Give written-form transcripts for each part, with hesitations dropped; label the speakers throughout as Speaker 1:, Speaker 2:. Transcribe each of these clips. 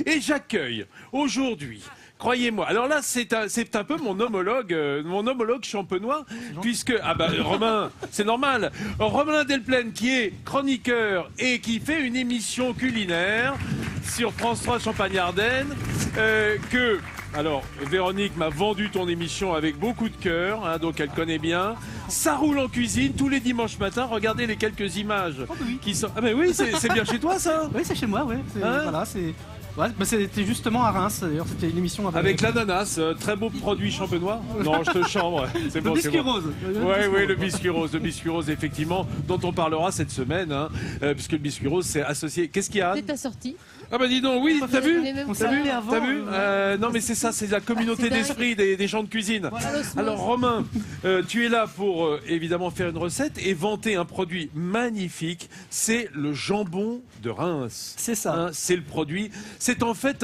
Speaker 1: Et j'accueille aujourd'hui, croyez-moi, alors là c'est un peu mon homologue champenois, puisque, Romain, c'est normal, Romain Delplaine qui est chroniqueur et qui fait une émission culinaire sur France 3 Champagne-Ardenne, alors, Véronique m'a vendu ton émission avec beaucoup de cœur, hein, donc elle connaît bien. Ça roule en cuisine tous les dimanches matins. Regardez les quelques images qui sont. Ah, mais oui, c'est bien chez toi, ça?
Speaker 2: Oui, c'est chez moi, oui.
Speaker 1: Hein,
Speaker 2: voilà, c'est. Ouais, c'était justement à Reims, d'ailleurs, c'était une émission
Speaker 1: avec l'ananas, très beau produit champenois. Non, je te chambre, c'est bon.
Speaker 2: Le biscuit rose.
Speaker 1: Oui, le biscuit rose, effectivement, dont on parlera cette semaine, hein, puisque le biscuit rose, c'est associé. Qu'est-ce qu'il y a?
Speaker 3: C'est ta sortie.
Speaker 1: Ah bah dis donc, oui, t'as vu?
Speaker 3: T'as
Speaker 1: vu? Non mais c'est ça, c'est la communauté d'esprit des gens de cuisine.
Speaker 3: Voilà.
Speaker 1: Alors Romain, tu es là pour évidemment faire une recette et vanter un produit magnifique, c'est le jambon de Reims.
Speaker 2: C'est ça.
Speaker 1: Hein, c'est le produit. C'est en fait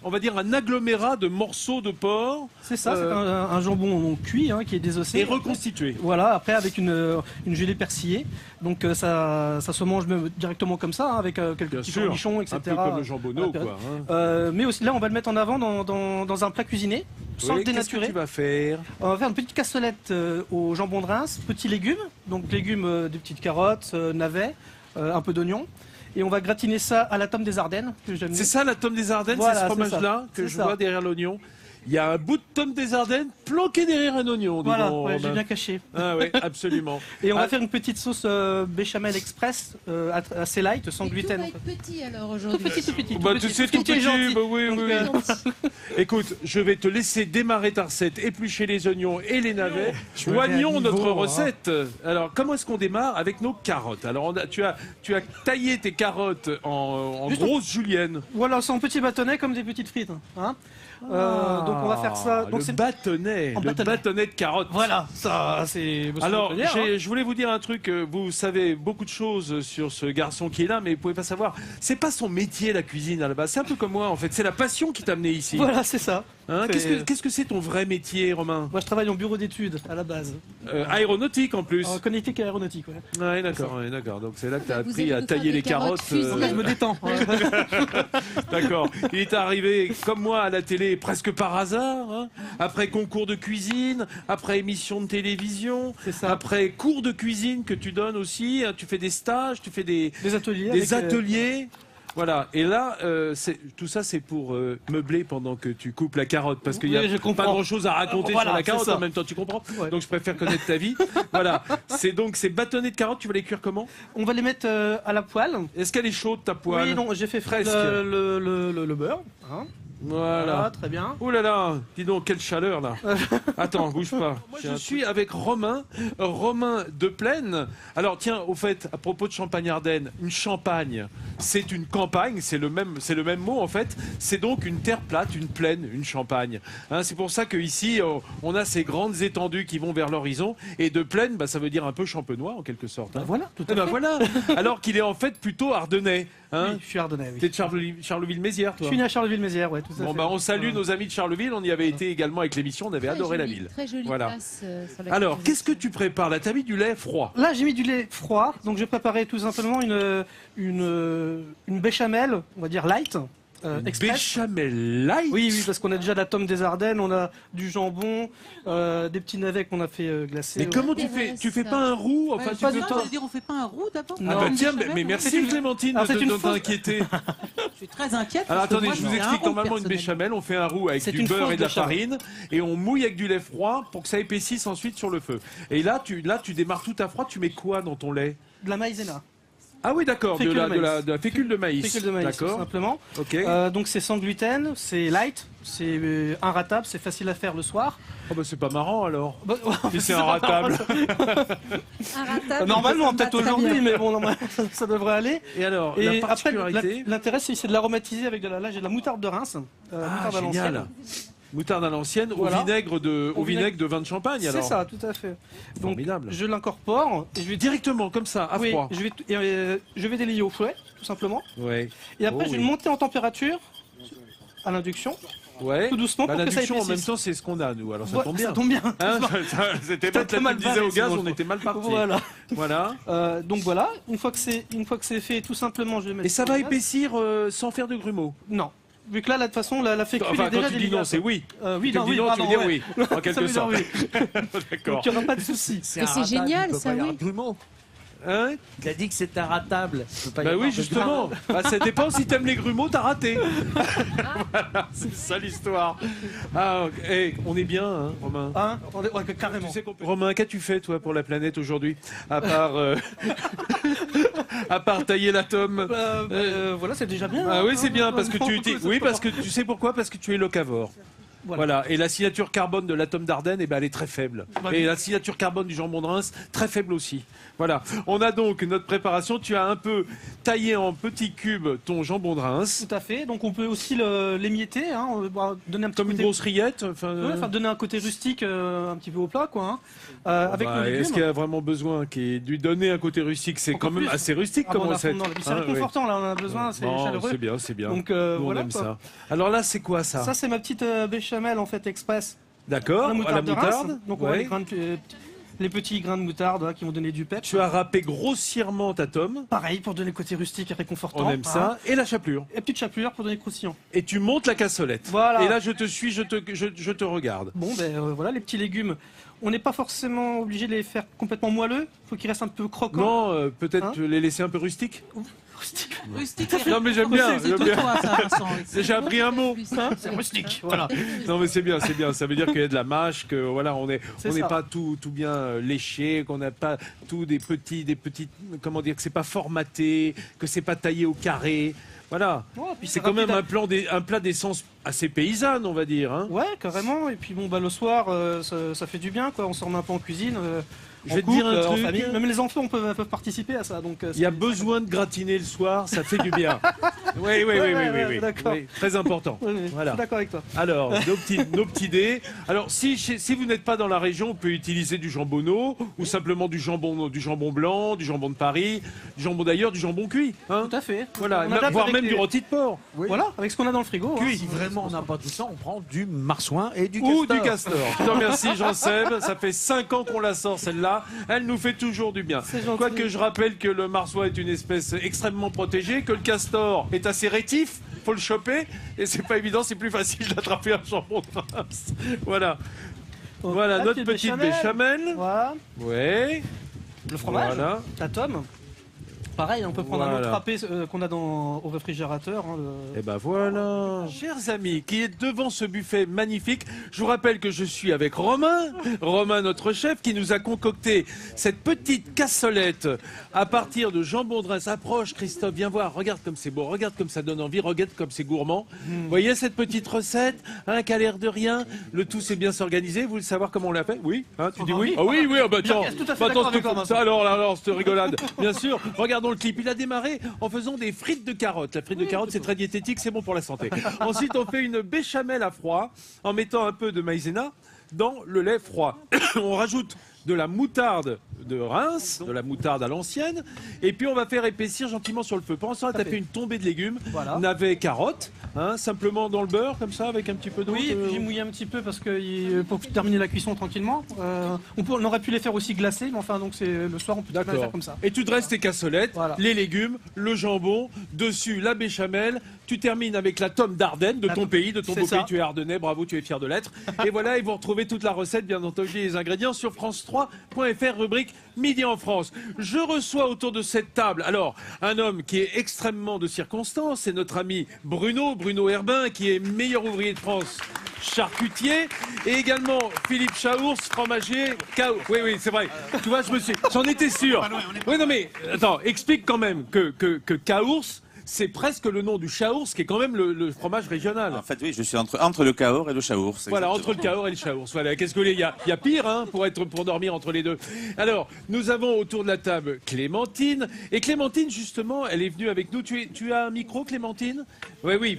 Speaker 1: on va dire un agglomérat de morceaux de porc.
Speaker 2: C'est ça, c'est un jambon cuit qui est désossé.
Speaker 1: Et reconstitué.
Speaker 2: Voilà, après avec une gelée persillée. Donc ça se mange même directement comme ça, avec quelques petits cornichons, etc.
Speaker 1: Un peu comme le jambonneau, quoi. Hein.
Speaker 2: Mais aussi là, on va le mettre en avant dans un plat cuisiné, sans le dénaturer.
Speaker 1: Qu'est-ce que tu vas faire?
Speaker 2: On va faire une petite cassolette au jambon de Reims, petits légumes, donc légumes, des petites carottes, navets, un peu d'oignon. Et on va gratiner ça à la tome des Ardennes, que j'aime.
Speaker 1: C'est ça la tome des Ardennes,
Speaker 2: voilà,
Speaker 1: c'est ce fromage-là que je vois derrière l'oignon. Il y a un bout de tome des Ardennes planqué derrière un oignon.
Speaker 2: Voilà, j'ai bien caché.
Speaker 1: Ah oui, absolument.
Speaker 2: Et on va faire une petite sauce béchamel express, assez light, sans gluten.
Speaker 3: Tu vas être petit alors aujourd'hui.
Speaker 2: Petit.
Speaker 1: Tu sais tout petit,
Speaker 2: gentil.
Speaker 1: oui. Écoute, je vais te laisser démarrer ta recette, éplucher les oignons et les navets. Oignons notre recette. Alors, comment est-ce qu'on démarre? Avec nos carottes. Alors, tu as taillé tes carottes en grosses juliennes.
Speaker 2: Voilà, c'est en petits bâtonnets comme des petites frites. Hein. Donc on va faire ça. Donc
Speaker 1: le bâtonnet de carottes.
Speaker 2: Voilà, ça c'est.
Speaker 1: Alors, je voulais vous dire un truc. Vous savez beaucoup de choses sur ce garçon qui est là, mais vous pouvez pas savoir. C'est pas son métier la cuisine à la base. C'est un peu comme moi en fait. C'est la passion qui t'a amené ici.
Speaker 2: Voilà, c'est ça.
Speaker 1: Hein, qu'est-ce que c'est ton vrai métier, Romain?
Speaker 2: Moi, je travaille en bureau d'études à la base.
Speaker 1: Aéronautique en plus.
Speaker 2: Connectique et aéronautique, ouais.
Speaker 1: Ouais, d'accord. Donc c'est là que tu as appris à tailler les carottes.
Speaker 2: Je me détends.
Speaker 1: D'accord. Il est arrivé comme moi à la télé presque par hasard, hein, après concours de cuisine, après émission de télévision, après cours de cuisine que tu donnes aussi. Hein, tu fais des stages, tu fais des ateliers. Voilà, et là, tout ça c'est pour meubler pendant que tu coupes la carotte, parce qu'il n'y a pas grand-chose à raconter sur la carotte, en même temps tu comprends, donc je préfère connaître ta vie. Voilà, c'est donc ces bâtonnets de carottes, tu vas les cuire comment?
Speaker 2: On va les mettre à la poêle.
Speaker 1: Est-ce qu'elle est chaude ta poêle?
Speaker 2: Oui, non, j'ai fait presque le beurre. Hein. Voilà, très bien.
Speaker 1: Ouh là là, dis donc, quelle chaleur là. Attends, bouge pas. Moi, je suis avec Romain Delplaine. Alors tiens, au fait, à propos de Champagne-Ardenne, une Champagne, c'est une campagne, c'est le même mot en fait. C'est donc une terre plate, une plaine, une Champagne. Hein, c'est pour ça qu'ici, on a ces grandes étendues qui vont vers l'horizon. Et de plaine, ça veut dire un peu champenois en quelque sorte. Hein.
Speaker 2: Voilà, tout à fait.
Speaker 1: Voilà. Alors qu'il est en fait plutôt ardennais. Hein,
Speaker 2: oui, je suis ardennais. Oui.
Speaker 1: T'es de Charleville-Mézières, toi?
Speaker 2: Je suis né à Charleville-Mézières, ouais.
Speaker 1: Bon, on salue nos amis de Charleville. On y avait été également avec l'émission. On avait adoré la ville.
Speaker 3: Très jolie place.
Speaker 1: Alors, qu'est-ce que tu prépares là? T'as mis du lait froid?
Speaker 2: Là, j'ai mis du lait froid. Donc, je vais préparer tout simplement une béchamel, on va dire light.
Speaker 1: Béchamel light?
Speaker 2: Oui, parce qu'on a déjà la tome des Ardennes, on a du jambon, des petits navets qu'on a fait glacer.
Speaker 1: Mais comment tu fais? Tu fais pas un roux? Enfin,
Speaker 4: tu veux pas dire on fait pas un roux d'abord?
Speaker 1: Tiens, mais merci Clémentine de t'inquiéter.
Speaker 4: Je suis très inquiète.
Speaker 1: Alors attendez, je vous explique. Normalement, une béchamel, on fait un roux avec du beurre et de la farine, et on mouille avec du lait froid pour que ça épaississe ensuite sur le feu. Et là, tu démarres tout à froid. Tu mets quoi dans ton lait?
Speaker 2: De la maïzena.
Speaker 1: Ah oui, d'accord, de la fécule de maïs.
Speaker 2: Fécule de maïs,
Speaker 1: d'accord.
Speaker 2: tout simplement.
Speaker 1: Okay.
Speaker 2: Donc c'est sans gluten, c'est light, c'est inratable, c'est facile à faire le soir.
Speaker 1: Oh bah c'est pas marrant alors. Si c'est
Speaker 2: inratable. Normalement, peut-être aujourd'hui, mais bon, ça devrait aller.
Speaker 1: Et alors, la particularité...
Speaker 2: Après, l'intérêt, c'est de l'aromatiser avec là, j'ai de la moutarde de Reims. Moutarde à l'ancienne.
Speaker 1: Moutarde à l'ancienne, voilà. au vinaigre de vin de Champagne alors.
Speaker 2: C'est ça, tout à fait. Donc,
Speaker 1: formidable.
Speaker 2: Je l'incorpore et je vais
Speaker 1: directement comme ça, à froid.
Speaker 2: Je vais délier au fouet, tout simplement.
Speaker 1: Ouais.
Speaker 2: Et après, je vais monter en température à l'induction.
Speaker 1: Ouais.
Speaker 2: tout doucement pour que ça
Speaker 1: l'induction, en même
Speaker 2: épaississe.
Speaker 1: temps, c'est ce qu'on a, nous. Alors, ça
Speaker 2: Ouais,
Speaker 1: tombe bien.
Speaker 2: Ça tombe bien.
Speaker 1: Hein, c'était
Speaker 2: T'as
Speaker 1: pas
Speaker 2: mal
Speaker 1: tu disais
Speaker 2: barré,
Speaker 1: au gaz,
Speaker 2: sinon,
Speaker 1: on était mal parti.
Speaker 2: Voilà.
Speaker 1: Voilà.
Speaker 2: Donc voilà, une fois que c'est fait, tout simplement, je vais mettre.
Speaker 1: Et ça
Speaker 2: sur
Speaker 1: va
Speaker 2: le gaz.
Speaker 1: épaissir sans faire de grumeaux.
Speaker 2: Non. Vu que là, de toute façon, la fécule
Speaker 1: Enfin,
Speaker 2: est déjà
Speaker 1: quand tu dis non,
Speaker 2: délicate.
Speaker 1: c'est oui.
Speaker 2: Oui,
Speaker 1: Quand
Speaker 2: non,
Speaker 1: tu dis
Speaker 2: oui,
Speaker 1: non, tu veux
Speaker 2: pardon,
Speaker 1: dire
Speaker 2: ouais.
Speaker 1: oui, en
Speaker 2: Ça
Speaker 1: quelque
Speaker 2: veut dire
Speaker 1: sorte.
Speaker 2: oui.
Speaker 1: D'accord.
Speaker 2: Donc il n'y aura pas de souci.
Speaker 3: Mais c'est génial, ça, oui.
Speaker 1: Hein?
Speaker 5: Il a dit que c'était ratable.
Speaker 1: Bah oui, justement. Bah, ça dépend si t'aimes les grumeaux, t'as raté. Voilà, c'est ça l'histoire. Ah, ok. Hey, on est bien, hein, Romain.
Speaker 2: Hein ouais, carrément.
Speaker 1: Tu sais Romain, qu'as-tu fait, toi, pour la planète aujourd'hui? À part, à part tailler l'atome.
Speaker 2: Voilà, c'est déjà bien.
Speaker 1: Ah
Speaker 2: hein.
Speaker 1: oui, c'est bien, parce que
Speaker 2: Non,
Speaker 1: oui, parce que tu sais pourquoi? Parce que tu es locavore. Voilà. Et la signature carbone de l'atome d'Ardenne, eh ben, elle est très faible.
Speaker 2: Voilà.
Speaker 1: Et la signature carbone du jambon de Reims, très faible aussi. Voilà. On a donc notre préparation. Tu as un peu taillé en petits cubes ton jambon de Reims.
Speaker 2: Tout à fait. Donc on peut aussi l'émietter, hein, donner un petit
Speaker 1: Comme une
Speaker 2: côté.
Speaker 1: grosse rillette. Enfin,
Speaker 2: Ouais, enfin, donner un côté rustique un petit peu au plat, quoi. Hein. Avec nos légumes.
Speaker 1: est-ce qu'il y a vraiment besoin de lui donner un côté rustique? C'est
Speaker 2: Encore
Speaker 1: quand même
Speaker 2: plus.
Speaker 1: assez rustique
Speaker 2: Ah,
Speaker 1: comme
Speaker 2: bon,
Speaker 1: recette.
Speaker 2: c'est réconfortant, là, on en a besoin, c'est
Speaker 1: Non,
Speaker 2: chaleureux.
Speaker 1: c'est bien, c'est bien.
Speaker 2: Donc
Speaker 1: Nous, on
Speaker 2: voilà,
Speaker 1: aime
Speaker 2: quoi.
Speaker 1: ça. Alors là, c'est quoi ça?
Speaker 2: Ça, c'est ma petite béchamel en fait express.
Speaker 1: D'accord.
Speaker 2: La
Speaker 1: À
Speaker 2: moutarde
Speaker 1: la
Speaker 2: de Reims.
Speaker 1: moutarde.
Speaker 2: Donc on voit
Speaker 1: Ouais.
Speaker 2: les petits grains de moutarde qui vont donner du pep.
Speaker 1: Tu as râpé grossièrement ta tome.
Speaker 2: Pareil pour donner le côté rustique et réconfortant.
Speaker 1: On aime ça. Et la chapelure.
Speaker 2: Et petite chapelure pour donner croustillant.
Speaker 1: Et tu montes la cassolette.
Speaker 2: Voilà.
Speaker 1: Et là, je te suis, je te regarde.
Speaker 2: Bon, voilà les petits légumes. On n'est pas forcément obligé de les faire complètement moelleux. Faut qu'ils restent un peu croquants.
Speaker 1: Non, peut-être
Speaker 2: Hein
Speaker 1: les laisser un peu rustiques.
Speaker 4: Rustique.
Speaker 1: Non, mais j'aime bien.
Speaker 4: C'est
Speaker 1: j'aime
Speaker 4: tout
Speaker 1: bien.
Speaker 4: toi, ça, Vincent.
Speaker 1: J'ai appris un mot.
Speaker 2: Hein, c'est rustique. Voilà.
Speaker 1: Non, mais c'est bien, c'est bien. Ça veut dire qu'il y a de la mâche, que voilà, on n'est
Speaker 2: C'est ça.
Speaker 1: pas tout bien léché, qu'on n'a pas tout des petits, comment dire, que c'est pas formaté, que c'est pas taillé au carré. Voilà.
Speaker 2: Ouais, puis
Speaker 1: C'est quand même
Speaker 2: rapide
Speaker 1: un plat d'essence assez paysanne, on va dire. Hein.
Speaker 2: Ouais, carrément. Et puis bon, le soir, ça fait du bien, quoi. On se remet un peu en cuisine.
Speaker 1: Je
Speaker 2: en
Speaker 1: vais te dire
Speaker 2: couple,
Speaker 1: un
Speaker 2: en
Speaker 1: truc.
Speaker 2: famille. Même les enfants peuvent participer à ça. Donc,
Speaker 1: Il y a besoin de gratiner le soir, ça fait du bien. Oui,
Speaker 2: ouais, d'accord.
Speaker 1: oui, très important.
Speaker 2: Ouais,
Speaker 1: Voilà.
Speaker 2: je suis d'accord avec toi.
Speaker 1: Alors, nos petits dés. Alors, si vous n'êtes pas dans la région, on peut utiliser du jambonneau ou simplement du jambon blanc, du jambon de Paris, du jambon d'ailleurs, du jambon cuit. Hein.
Speaker 2: Tout à fait.
Speaker 1: Voilà,
Speaker 2: On adapte
Speaker 1: voire
Speaker 2: avec
Speaker 1: même
Speaker 2: les-
Speaker 1: du rôti de porc.
Speaker 2: Voilà, avec ce qu'on a dans le frigo. hein.
Speaker 5: Si vraiment on n'a pas tout ça, on prend du marsouin et du
Speaker 1: Ou
Speaker 5: castor.
Speaker 1: du castor. Je te remercie, Jean-Seb. Ça fait 5 ans qu'on la sort, celle-là. Elle nous fait toujours du bien.
Speaker 2: C'est gentil.
Speaker 1: Quoique je rappelle que le marsouin est une espèce extrêmement protégée, que le castor est assez rétif, faut le choper, et c'est pas évident, c'est plus facile d'attraper un jambon de Reims. Voilà.
Speaker 2: Donc,
Speaker 1: Voilà
Speaker 2: la
Speaker 1: notre petite béchamel.
Speaker 2: Voilà.
Speaker 1: Ouais.
Speaker 2: Le fromage.
Speaker 1: Voilà.
Speaker 2: La tome. Pareil, on peut prendre un autre
Speaker 1: Voilà.
Speaker 2: râpé qu'on a au réfrigérateur. hein,
Speaker 1: Et ben voilà. Chers amis, qui est devant ce buffet magnifique, je vous rappelle que je suis avec Romain, notre chef, qui nous a concocté cette petite cassolette à partir de jambon de Reims. Approche, Christophe, viens voir, regarde comme c'est beau, regarde comme ça donne envie, regarde comme c'est gourmand. Vous voyez cette petite recette, hein, qui a l'air de rien, le tout c'est bien s'organiser, vous voulez savoir comment on l'a fait? Oui, hein, tu dis oui? Ah oui, oui, ah bah attends,
Speaker 2: Je suis tout à fait
Speaker 1: bah,
Speaker 2: d'accord
Speaker 1: attends,
Speaker 2: avec toi, Vincent.
Speaker 1: ça, alors, cette rigolade. Bien sûr, regardons le clip. Il a démarré en faisant des frites de carottes. La frite de carottes, c'est très diététique, c'est bon pour la santé. Ensuite, on fait une béchamel à froid en mettant un peu de maïzena dans le lait froid. On rajoute de la moutarde de Reims, de la moutarde à l'ancienne, et puis on va faire épaissir gentiment sur le feu. Pendant ce temps, on va taper une tombée de légumes,
Speaker 2: Voilà.
Speaker 1: navets, carottes, hein, simplement dans le beurre, comme ça, avec un petit peu d'eau.
Speaker 2: Oui, et puis j'ai mouillé un petit peu parce que pour terminer la cuisson tranquillement. On aurait pu les faire aussi glacés, mais enfin donc c'est le soir on peut très bien les faire comme ça.
Speaker 1: Et tu dresses tes cassolettes,
Speaker 2: Voilà.
Speaker 1: les légumes, le jambon, dessus la béchamel. Tu termines avec la tome d'Ardenne, de ton pays, de ton
Speaker 2: c'est
Speaker 1: beau
Speaker 2: ça.
Speaker 1: pays. Tu es ardennais, bravo, tu es fier de l'être. Et voilà, et vous retrouvez toute la recette, bien entendu, les ingrédients sur France3.fr, rubrique Midi en France. Je reçois autour de cette table, alors, un homme qui est extrêmement de circonstance, c'est notre ami Bruno Herbin, qui est meilleur ouvrier de France, charcutier, et également Philippe Chaours, fromager. Oui, c'est vrai. Tu vois, j'en étais sûr. Oui, non, mais attends, explique quand même que Chaours, c'est presque le nom du Chaours, qui est quand même le fromage régional.
Speaker 6: En fait, oui, je suis entre le Cahors et le Chaours.
Speaker 1: Voilà,
Speaker 6: exactement.
Speaker 1: entre le Cahors et le Chaours. Voilà, qu'est-ce que il y a pire, hein, pour dormir entre les deux. Alors, nous avons autour de la table Clémentine. Et Clémentine, justement, elle est venue avec nous. Tu as un micro, Clémentine? Oui,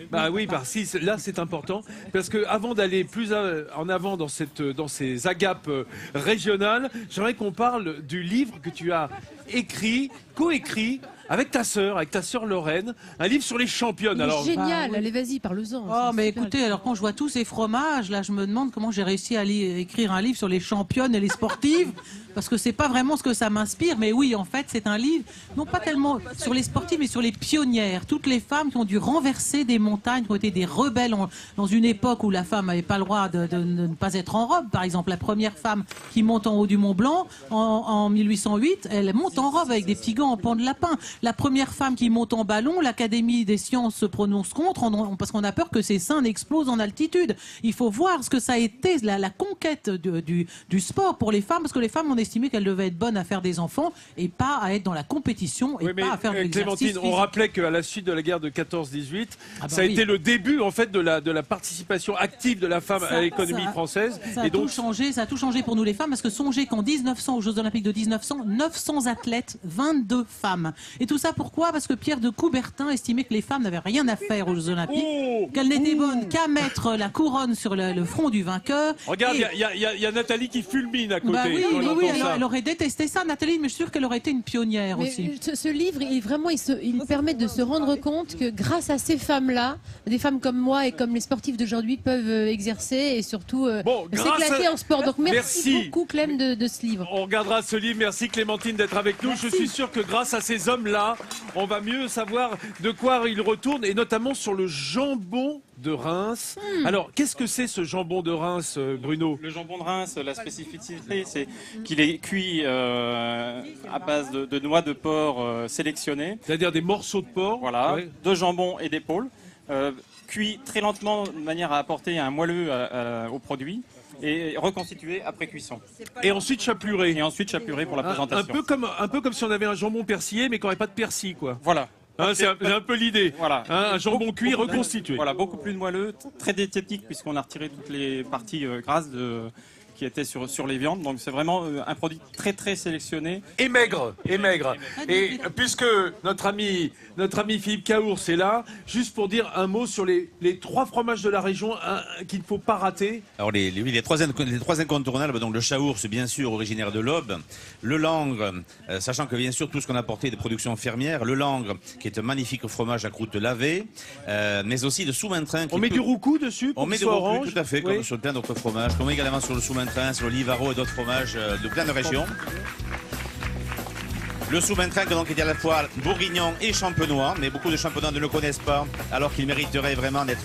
Speaker 1: si, là c'est important. Parce que avant d'aller plus en avant dans ces agapes régionales, j'aimerais qu'on parle du livre que tu as coécrit avec ta sœur Lorraine, un livre sur les championnes.
Speaker 3: Il est
Speaker 1: Alors,
Speaker 3: génial,
Speaker 7: Bah, oui.
Speaker 3: allez vas-y, parle-en.
Speaker 7: Oh,
Speaker 3: c'est
Speaker 7: mais
Speaker 3: super.
Speaker 7: écoutez, alors quand je vois tous ces fromages, là, je me demande comment j'ai réussi à écrire un livre sur les championnes et les sportives, parce que c'est pas vraiment ce que ça m'inspire. Mais oui, en fait, c'est un livre, non pas tellement sur les sportives, mais sur les pionnières. Toutes les femmes qui ont dû renverser des montagnes, qui ont été des rebelles dans une époque où la femme n'avait pas le droit de ne pas être en robe. Par exemple, la première femme qui monte en haut du Mont Blanc en 1808, elle monte en robe avec des petits gants en pan de lapin. La première femme qui monte en ballon, l'Académie des sciences se prononce contre parce qu'on a peur que ses seins n'explosent en altitude. Il faut voir ce que ça a été, la conquête du sport pour les femmes, parce que les femmes ont estimé qu'elles devaient être bonnes à faire des enfants et pas à être dans la compétition et
Speaker 1: oui, mais
Speaker 7: pas à faire de l'exercice
Speaker 1: Clémentine, on
Speaker 7: physique.
Speaker 1: rappelait qu'à la suite de la guerre de 14-18,
Speaker 7: Ah bah
Speaker 1: ça a
Speaker 7: oui.
Speaker 1: été le début en fait de la participation active de la femme à l'économie française.
Speaker 7: Ça a
Speaker 1: Et donc,
Speaker 7: tout changé, ça a tout changé pour nous les femmes, parce que songez qu'en 1900, aux Jeux Olympiques de 1900, 900 athlètes, 22 femmes. Et tout ça pourquoi? Parce que Pierre de Coubertin estimait que les femmes n'avaient rien à faire aux Jeux Olympiques, qu'elles n'étaient bonnes qu'à mettre la couronne sur le front du vainqueur.
Speaker 1: regarde,
Speaker 7: Et-
Speaker 1: il y a Nathalie qui fulmine à côté.
Speaker 7: Bah oui,
Speaker 1: quand
Speaker 7: oui,
Speaker 1: on
Speaker 7: oui,
Speaker 1: entend ça.
Speaker 7: elle aurait détesté ça, Nathalie, mais je suis sûre qu'elle aurait été une pionnière
Speaker 3: Mais
Speaker 7: aussi.
Speaker 3: ce livre, il permet de se rendre compte que grâce à ces femmes-là, des femmes comme moi et comme les sportifs d'aujourd'hui peuvent exercer et surtout
Speaker 1: Bon, grâce
Speaker 3: s'éclater
Speaker 1: à-
Speaker 3: en sport. Donc merci,
Speaker 1: Merci.
Speaker 3: beaucoup Clem de ce livre.
Speaker 1: On regardera ce livre. Merci Clémentine d'être avec nous. Je suis sûr que grâce à ces hommes-là, on va mieux savoir de quoi ils retournent, et notamment sur le jambon de Reims. Alors, qu'est-ce que c'est ce jambon de Reims, Bruno?
Speaker 8: Le jambon de Reims, la spécificité, c'est qu'il est cuit à base de noix de porc sélectionnées.
Speaker 1: C'est-à-dire des morceaux de porc.
Speaker 8: Voilà,
Speaker 1: Ouais.
Speaker 8: de jambon et d'épaule, cuit très lentement de manière à apporter un moelleux au produit et reconstitué après cuisson.
Speaker 1: Et ensuite chapeluré.
Speaker 8: Et ensuite chapuré pour la présentation.
Speaker 1: Un peu comme si on avait un jambon persillé, mais qu'on n'aurait pas de persil, quoi.
Speaker 8: Voilà.
Speaker 1: Hein, c'est un peu l'idée.
Speaker 8: Voilà.
Speaker 1: Hein, un jambon cuit
Speaker 8: Beaucoup-
Speaker 1: reconstitué.
Speaker 8: Voilà, beaucoup plus de moelleux, très diététique puisqu'on a retiré toutes les parties grasses qui étaient sur les viandes. Donc c'est vraiment un produit très très sélectionné.
Speaker 1: Et maigre, et maigre. Et puisque notre ami Philippe Caours est là, juste pour dire un mot sur les 3 fromages de la région qu'il ne faut pas rater.
Speaker 6: Alors les trois incontournables, donc le chaours, bien sûr, originaire de l'Aube, le langre, sachant que bien sûr tout ce qu'on a apporté de production fermière, le langre, qui est un magnifique fromage à croûte lavée, mais aussi le sous-maintrin.
Speaker 1: On met du roucou dessus
Speaker 6: On
Speaker 1: pour
Speaker 6: met
Speaker 1: qu'il
Speaker 6: du
Speaker 1: soit
Speaker 6: roucou,
Speaker 1: orange.
Speaker 6: tout à fait,
Speaker 1: Oui.
Speaker 6: comme sur plein d'autres fromages, comme également sur le sous-maintrin, sur le livaro et d'autres fromages de plein de régions. Le sous-maintrin donc est à la fois bourguignon et champenois, mais beaucoup de champenois ne le connaissent pas, alors qu'il mériterait vraiment d'être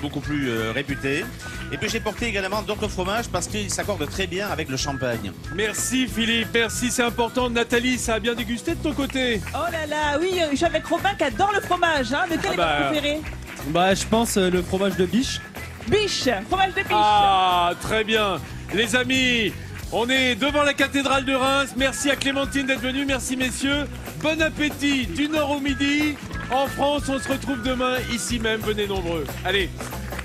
Speaker 6: beaucoup plus réputé. Et puis j'ai porté également d'autres fromages parce qu'ils s'accordent très bien avec le champagne.
Speaker 1: Merci Philippe, merci, c'est important. Nathalie, ça a bien dégusté de ton côté?
Speaker 9: Oh là là, oui, je suis avec Robin qui adore le fromage. Hein. Lequel est votre préféré?
Speaker 10: Bah, je pense le fromage de biche.
Speaker 9: Biche, fromage de biche.
Speaker 1: Ah, très bien. Les amis, on est devant la cathédrale de Reims. Merci à Clémentine d'être venue. Merci messieurs. Bon appétit du nord au midi. En France, on se retrouve demain ici même. Venez nombreux. Allez.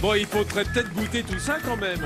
Speaker 1: Bon, il faudrait peut-être goûter tout ça quand même.